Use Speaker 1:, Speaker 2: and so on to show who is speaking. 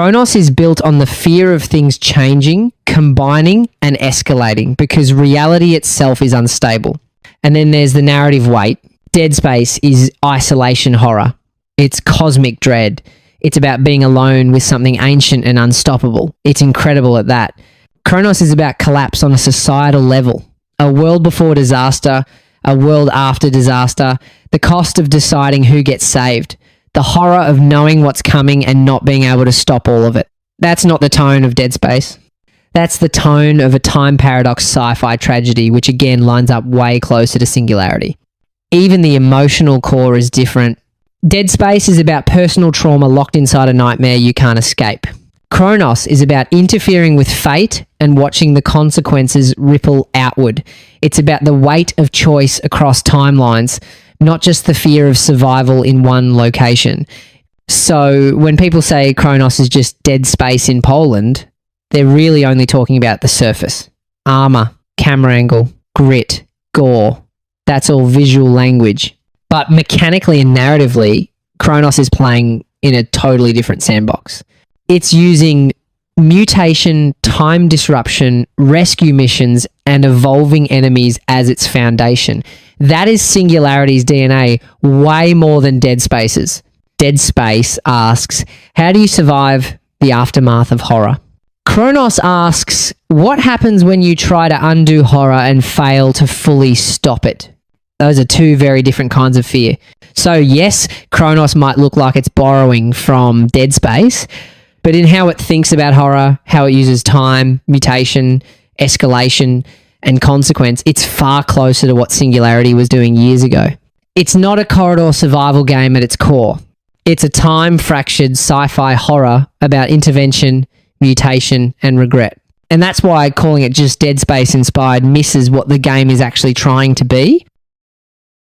Speaker 1: Cronos is built on the fear of things changing, combining, and escalating because reality itself is unstable. And then there's the narrative weight. Dead Space is isolation horror. It's cosmic dread. It's about being alone with something ancient and unstoppable. It's incredible at that. Cronos is about collapse on a societal level. A world before disaster, a world after disaster, the cost of deciding who gets saved, the horror of knowing what's coming and not being able to stop all of it. That's not the tone of Dead Space. That's the tone of a time paradox sci-fi tragedy, which again lines up way closer to Singularity. Even the emotional core is different. Dead Space is about personal trauma locked inside a nightmare you can't escape. Cronos is about interfering with fate and watching the consequences ripple outward. It's about the weight of choice across timelines, not just the fear of survival in one location. So when people say Cronos is just Dead Space in Poland, they're really only talking about the surface. Armor, camera angle, grit, gore. That's all visual language. But mechanically and narratively, Cronos is playing in a totally different sandbox. It's using mutation, time disruption, rescue missions, and evolving enemies as its foundation. That is Singularity's DNA, way more than Dead Space's. Dead Space asks, how do you survive the aftermath of horror? Cronos asks, what happens when you try to undo horror and fail to fully stop it? Those are two very different kinds of fear. So yes, Cronos might look like it's borrowing from Dead Space, but in how it thinks about horror, how it uses time, mutation, escalation, and consequence, it's far closer to what Singularity was doing years ago. It's not a corridor survival game at its core. It's a time-fractured sci-fi horror about intervention, mutation, and regret. And that's why calling it just Dead Space inspired misses what the game is actually trying to be.